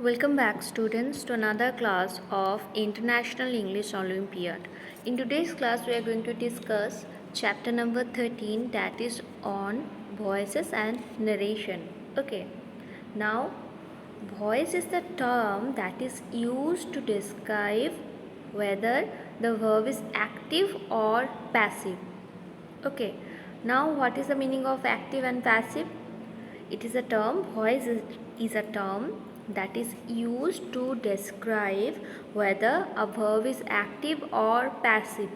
Welcome back students to another class of International English Olympiad. In today's class we are going to discuss chapter number 13, that is on voices and narration. Okay. Now voice is the term that is used to describe whether the verb is active or passive. Okay. Now what is the meaning of active and passive? It is a term, voice is a term that is used to describe whether a verb is active or passive.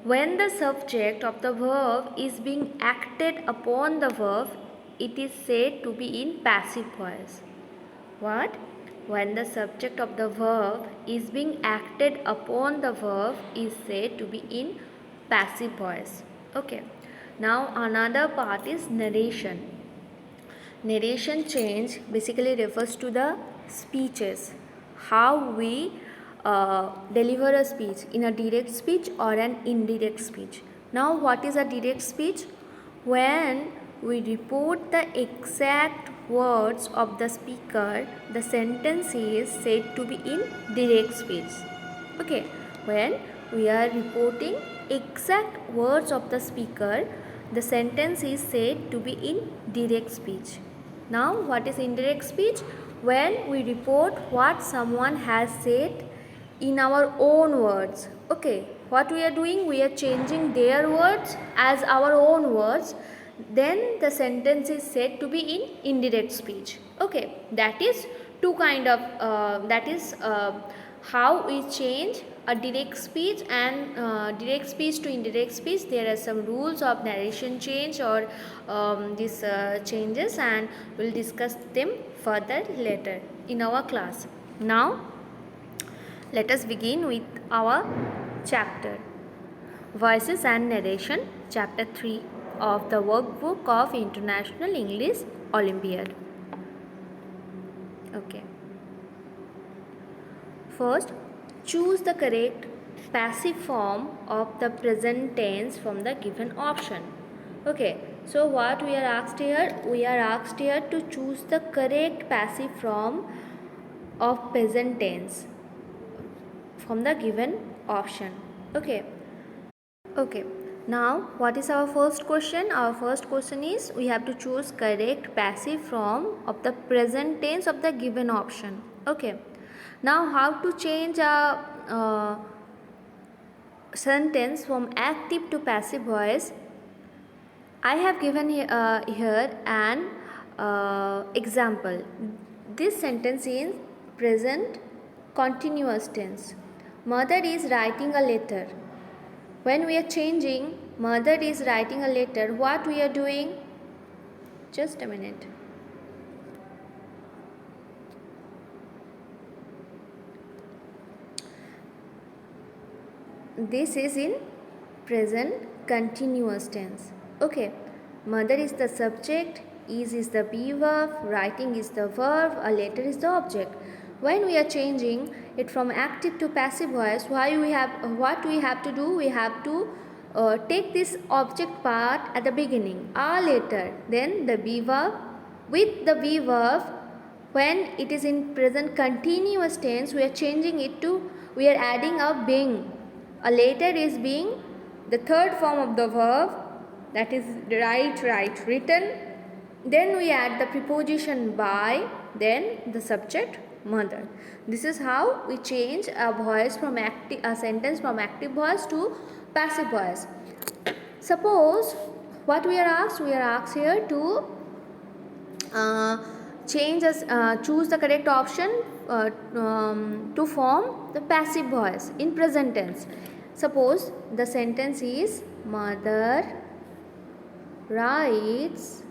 When the subject of the verb is being acted upon the verb, it is said to be in passive voice. What? When the subject of the verb is being acted upon the verb is said to be in passive voice. Okay. Now another part is narration. Narration change basically refers to the speeches, how we deliver a speech, in a direct speech or an indirect speech. Now what is a direct speech? When we report the exact words of the speaker, the sentence is said to be in direct speech. Okay, when we are reporting exact words of the speaker, the sentence is said to be in direct speech. Now what is indirect speech? When we report what someone has said in our own words. Okay, what we are doing? We are changing their words as our own words. Then the sentence is said to be in indirect speech. Okay, that is two kind of how we change a direct speech and direct speech to indirect speech. There are some rules of narration change or these changes, and we'll discuss them further later in our class. Now let us begin with our chapter Voices and Narration, chapter 3 of the workbook of International English Olympiad. Okay. First, choose the correct passive form of the present tense from the given option. Okay, so what we are asked here? We are asked here to choose the correct passive form of present tense from the given option. Okay. Okay. Now, what is our first question? Our first question is we have to choose correct passive form of the present tense of the given option. Okay. Now, how to change a sentence from active to passive voice? I have given here an example. This sentence is present continuous tense. Mother is writing a letter. When we are changing mother is writing a letter, what we are doing? Just a minute. This is in present continuous tense. Okay, mother is the subject, is the be verb, writing is the verb, a letter is the object. When we are changing it from active to passive voice, what we have to do? We have to take this object part at the beginning, a letter, then the be verb. With the be verb, when it is in present continuous tense, we are changing it to, we are adding a being. A later is being the third form of the verb, that is write, written. Then we add the preposition by, then the subject mother. This is how we change a voice from a sentence from active voice to passive voice. Suppose what we are asked? We are asked here to choose the correct option to form the passive voice in present tense. Suppose the sentence is mother writes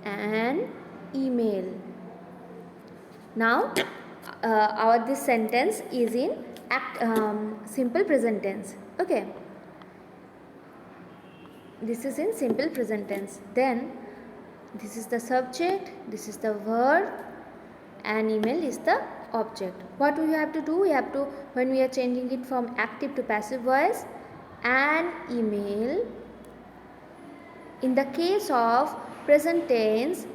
an email. Now this sentence is in simple present tense. Okay, this is in simple present tense. Then this is the subject, this is the verb, and email is the object. What we have to do? We have to, when we are changing it from active to passive voice, an email. In the case of present tense,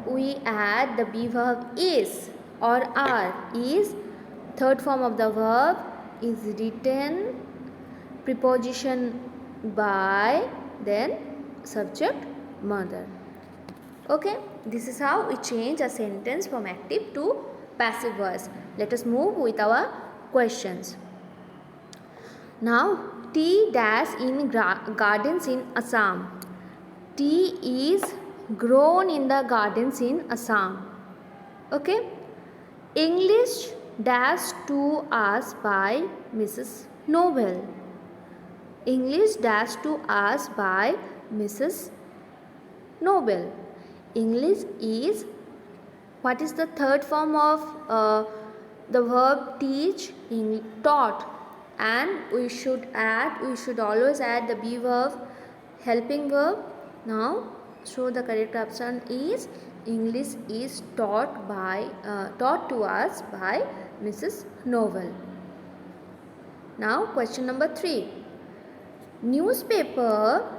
we add the be verb is or are. Is third form of the verb is written preposition by, then subject mother. Okay, this is how we change a sentence from active to passive voice. Let us move with our questions. Now, tea dash in gardens in Assam. Tea is grown in the gardens in Assam. Okay. English dash to us by Mrs. Noble. English dash to us by Mrs. Noble. English is, what is the third form of the verb teach? Taught. And we should always add the be verb, helping verb. Now, so the correct option is English is taught to us by Mrs. Noble. Now, question number 3. Newspaper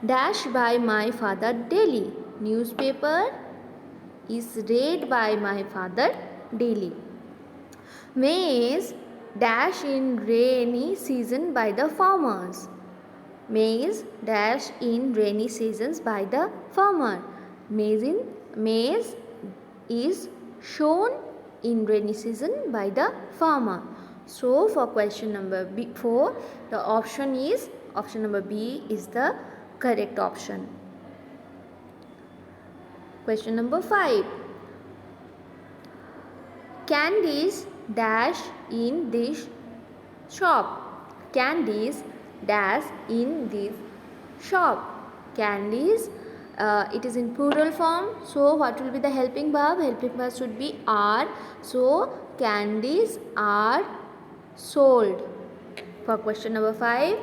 dash by my father daily. Newspaper is read by my father daily. Maize dash in rainy season by the farmers. Maize dash in rainy seasons by the farmer. Maize is shown in rainy season by the farmer. So for question number 4, the option number B is the correct option. Question number 5. Candies dash in this shop. Candies dash in this shop. Candies, it is in plural form. So what will be the helping verb? Helping verb should be are. So candies are sold. For question number 5,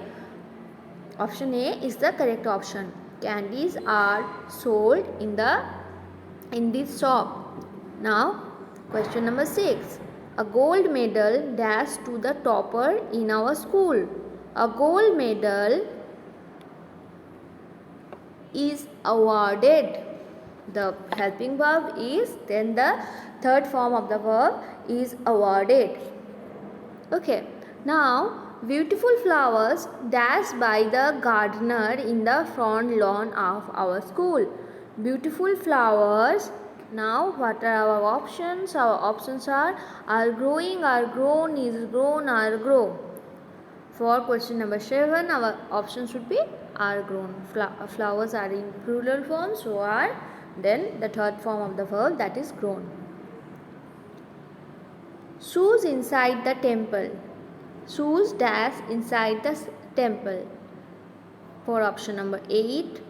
option A is the correct option. Candies are sold in this shop. Now, question number 6. A gold medal dash to the topper in our school. A gold medal is awarded. The helping verb is, then the third form of the verb is awarded. Okay. Now, beautiful flowers dashed by the gardener in the front lawn of our school. Beautiful flowers. Now, what are our options? Our options are growing, are grown, is grown, are grow. For question number 7, our option should be are grown. Flowers are in plural form, so are. Then the third form of the verb, that is grown. Shoes inside the temple. Shoes dash inside the temple. For option number 8,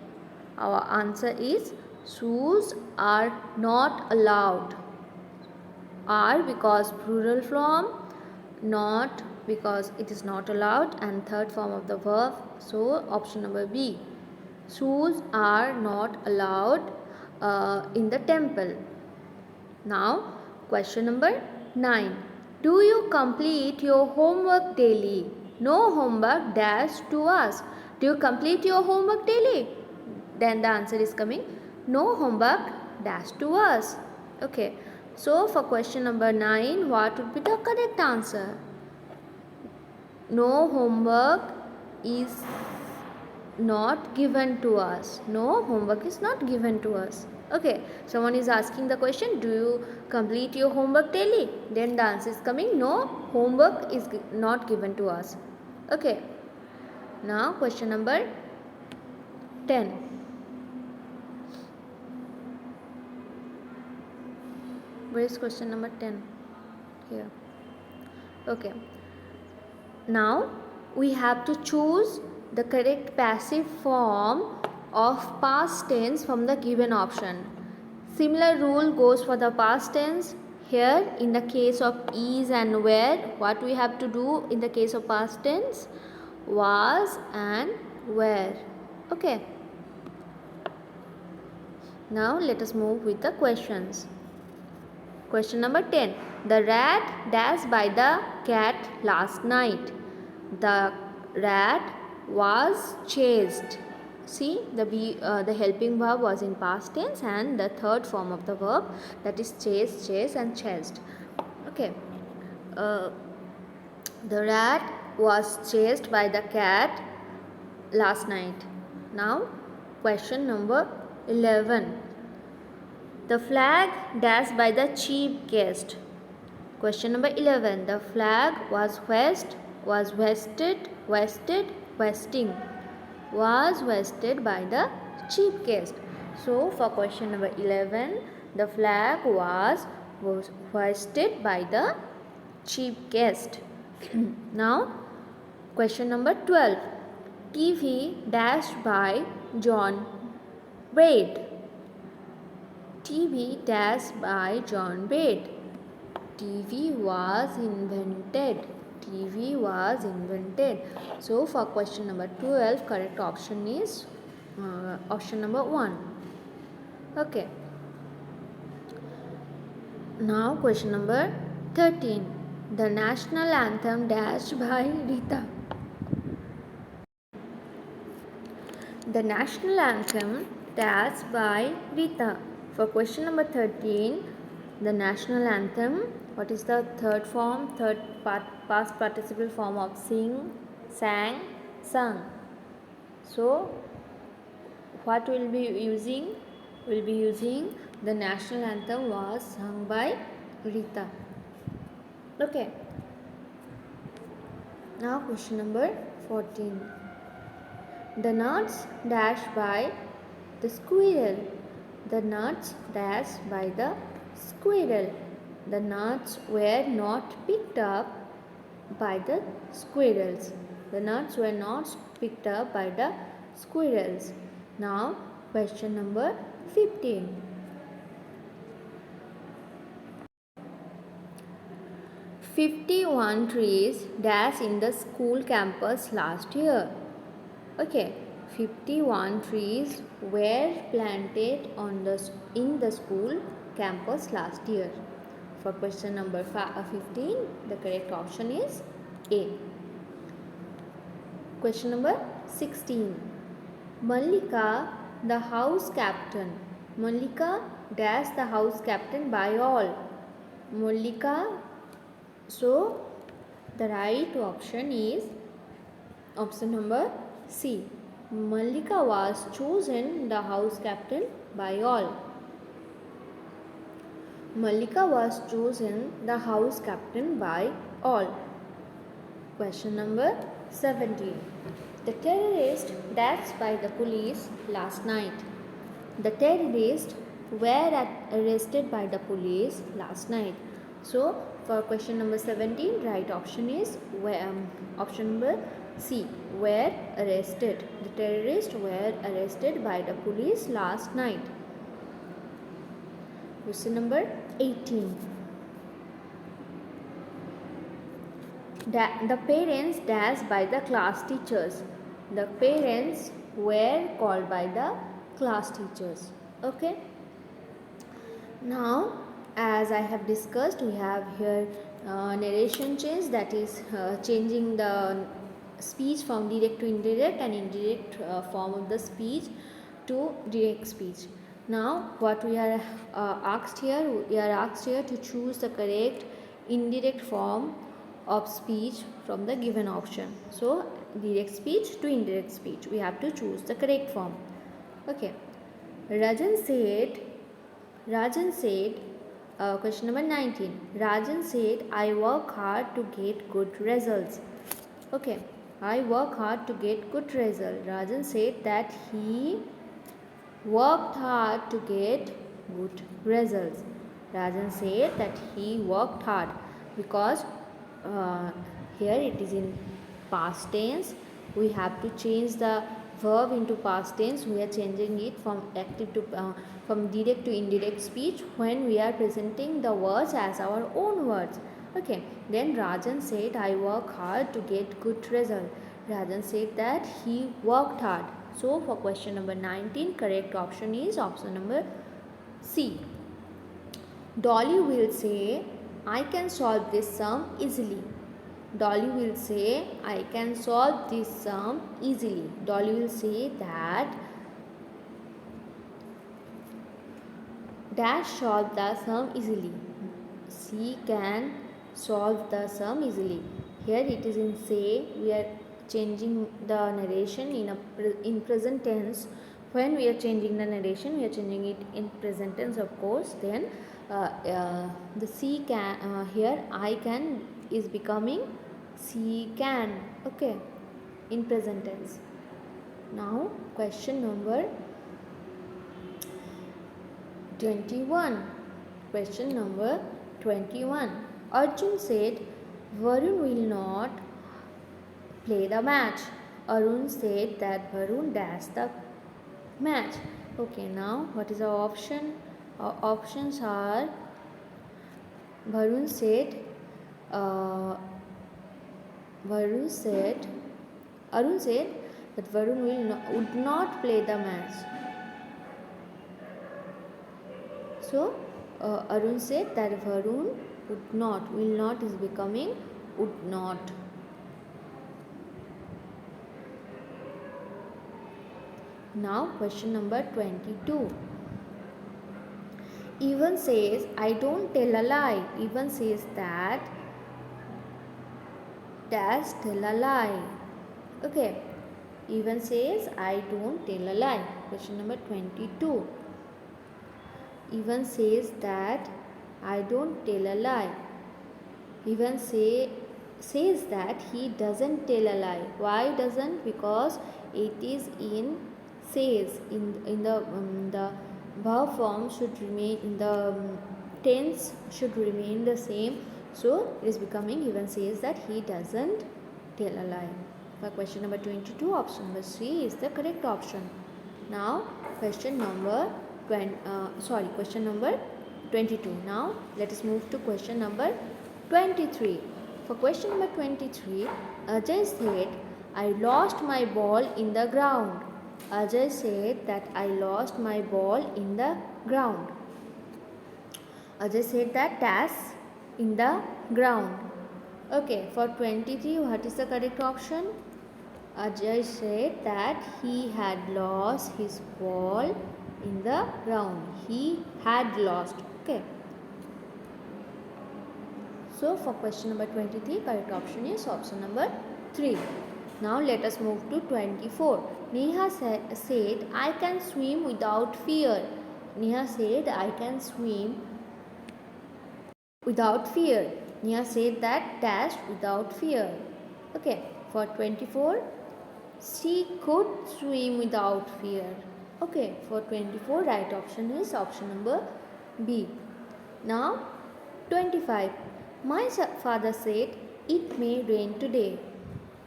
our answer is shoes are not allowed. Are because plural form, not because it is not allowed, and third form of the verb. So option number B. Shoes are not allowed in the temple. Now, question number 9. Do you complete your homework daily? No homework dash to us. Do you complete your homework daily? Then the answer is coming no homework dash to us. Okay. So for question number 9, what would be the correct answer? No homework is not given to us. No homework is not given to us. Okay, someone is asking the question, do you complete your homework daily? Then the answer is coming, no, homework is not given to us. Okay, now question number 10. Where is question number 10? Here. Okay, now we have to choose the correct passive form of past tense from the given option. Similar rule goes for the past tense. Here in the case of is and were, what we have to do in the case of past tense? Was and were. Okay. Now let us move with the questions. Question number 10. The rat dashed by the cat last night. The rat was chased. See, the helping verb was in past tense, and the third form of the verb, that is chase, chase and chased. Okay. Uh, the rat was chased by the cat last night. Now, question number 11. The flag dashed by the chief guest. Question number 11. The flag was wested, westing, was vested by the chief guest. So, for question number 11, the flag was hoisted by the chief guest. Now, question number 12. TV dashed by John Braid. TV dashed by John Braid. TV was invented. TV was invented. So for question number 12, correct option is option number 1. Okay. Now question number 13. The national anthem dashed by Rita. The national anthem dashed by Rita. For question number 13, the national anthem, what is the third past participle form of sing, sang, sung? So, what will be using? Will be using the national anthem was sung by Rita. Okay. Now question number 14. The nuts dashed by the squirrel. The nuts dashed by the squirrel. The nuts were not picked up by the squirrels. The nuts were not picked up by the squirrels. Now, question number 15. "51 trees dashed in the school campus last year." Okay, 51 trees were planted in the school campus last year. For question number 15, the correct option is A. Question number 16. Mallika, the house captain. Mallika dash the house captain by all. Mallika. So, the right option is option number C. Mallika was chosen the house captain by all. Mallika was chosen the house captain by all. Question number 17. The terrorist dashed by the police last night. The terrorists were arrested by the police last night. So, for question number 17, right option is option number C, were arrested. The terrorists were arrested by the police last night. Question number 18. The parents dashed by the class teachers. The parents were called by the class teachers. Okay. Now, as I have discussed, we have here narration change, that is changing the speech from direct to indirect and indirect form of the speech to direct speech. Now, what we are asked here, we are asked here to choose the correct indirect form of speech from the given option. So, direct speech to indirect speech, we have to choose the correct form. Okay. Rajan said, question number 19. Rajan said, I work hard to get good results. Okay. I work hard to get good results. Rajan said that he worked hard to get good results. Rajan said that he worked hard, because here it is in past tense. We have to change the verb into past tense. We are changing it from active to from direct to indirect speech when we are presenting the words as our own words. Okay. Then Rajan said, I work hard to get good result. Rajan said that he worked hard. So for question number 19, correct option is option number C. Dolly will say, I can solve this sum easily. Dolly will say, I can solve this sum easily. Dolly will say that Dash solve the sum easily. She can solve the sum easily. Here it is in say. We are changing the narration in present tense. When we are changing the narration, we are changing it in present tense, of course. Then the she can here I can is becoming she can. Okay, in present tense. Now question number 21. Question number 21. Arjun said, Varun will not play the match. Arun said that Varun dashed the match. Okay, now what is our option? Our options are Varun said, Arun said that Varun would not play the match. So, Arun said that Varun would not. Will not is becoming would not. Now, question number 22. Evan says, I don't tell a lie. Evan says that Dash tell a lie. Okay. Evan says, I don't tell a lie. Question number 22. Evan says that I don't tell a lie. Evan says that he doesn't tell a lie. Why doesn't? Because it is in says. In the verb form should remain in the tense should remain the same. So it is becoming Evan says that he doesn't tell a lie. For question number 22, option number C is the correct option. Now question number question number 22. Now let us move to question number 23. For question number 23, Ajay said, I lost my ball in the ground. Ajay said that I lost my ball in the ground. Ajay said that dash in the ground. Okay, for 23, what is the correct option? Ajay said that he had lost his ball in the ground. He had lost. Okay. So for question number 23, correct option is option number 3. Now let us move to 24. Neha said, I can swim without fear. Neha said, I can swim without fear. Neha said that dash without fear. Okay. For 24, she could swim without fear. Okay, for 24, right option is option number B. Now, 25. My father said, it may rain today.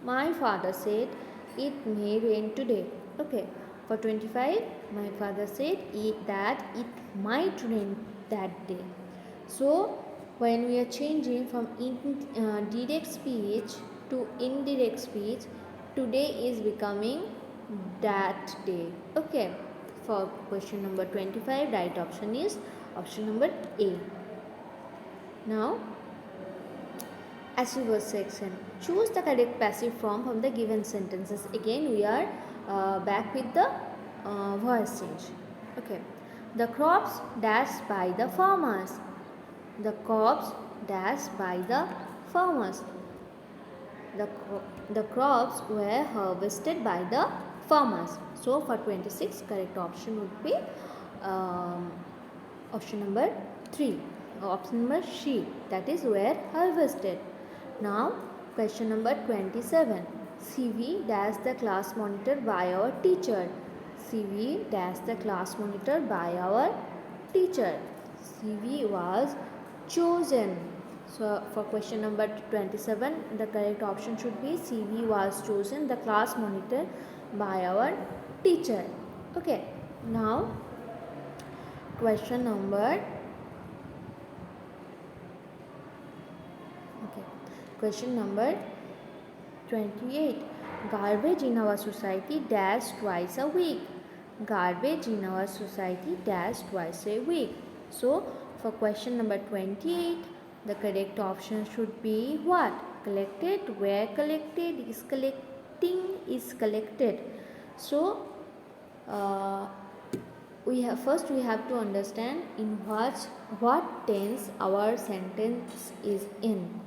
My father said, it may rain today. Okay, for 25, my father said that it might rain that day. So, when we are changing from direct speech to indirect speech, today is becoming that day. Okay, for question number 25, right option is option number A. Now, passive voice section. Choose the correct passive form from the given sentences. Again, we are back with the voice change. Okay, the crops dashed by the farmers. The crops dashed by the farmers. The crops were harvested by the farmers. So for 26, correct option would be option number 3. Option number C, that is were harvested. Now question number 27. CV dash the class monitor by our teacher. CV dash the class monitor by our teacher. CV was chosen. So for question number 27, the correct option should be CV was chosen the class monitor by our teacher. Okay, now question number question number 28. Garbage in our society dash twice a week. Garbage in our society dash twice a week. So for question number 28, the correct option should be what? collected, where collected, is collecting, is collected. So we have to understand in what tense our sentence is in.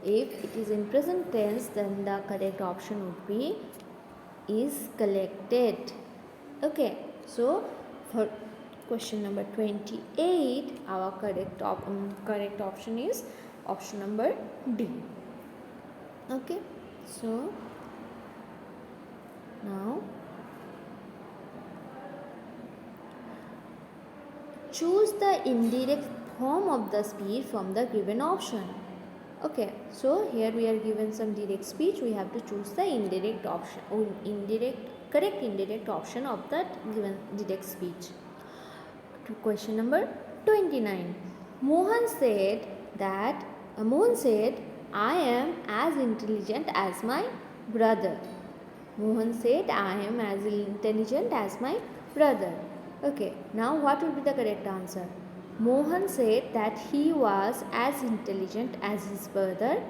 If it is in present tense, then the correct option would be is collected. Okay, so for question number 28, our correct option is option number D. Okay, so now choose the indirect form of the speech from the given option. Okay, so here we are given some direct speech. We have to choose the indirect option, correct indirect option of that given direct speech. To question number 29. Mohan said, I am as intelligent as my brother. Mohan said, I am as intelligent as my brother. Okay, now what would be the correct answer? Mohan said that he was as intelligent as his brother.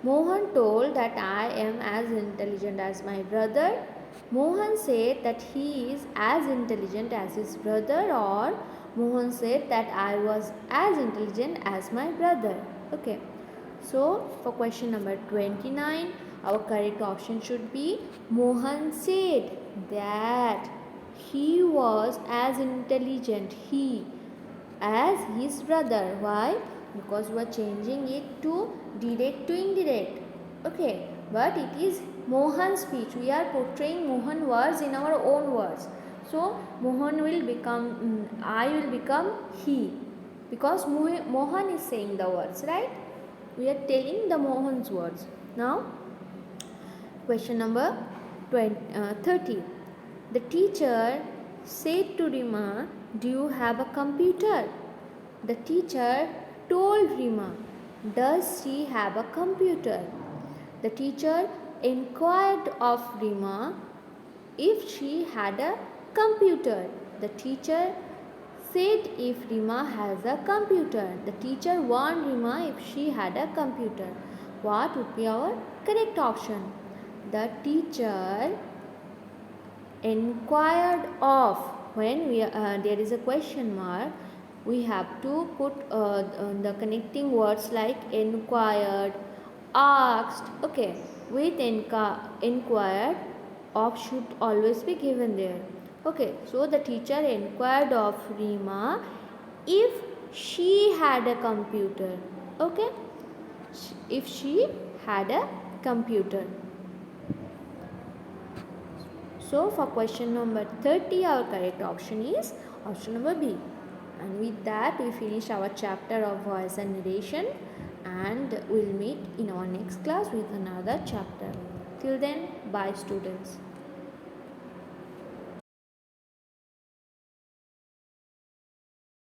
Mohan told that I am as intelligent as my brother. Mohan said that he is as intelligent as his brother, or Mohan said that I was as intelligent as my brother. Okay. So for question number 29, our correct option should be Mohan said that he was as intelligent as his brother. Why? Because we are changing it to direct to indirect. Okay, but it is Mohan's speech. We are portraying Mohan words in our own words. So Mohan will become I will become he, because Mohan is saying the words, right? We are telling the Mohan's words. Now question number 30. The teacher said to Rima, do you have a computer? The teacher told Rima, does she have a computer? The teacher inquired of Rima if she had a computer. The teacher said if Rima has a computer. The teacher warned Rima if she had a computer. What would be our correct option? The teacher inquired of. When there is a question mark, we have to put the connecting words like inquired, asked. Okay, with inquired, of should always be given there. Okay, so the teacher inquired of Rima if she had a computer. Okay, if she had a computer. So for question number 30, our correct option is option number B. And with that, we finish our chapter of voice and narration, and we'll meet in our next class with another chapter. Till then, bye students.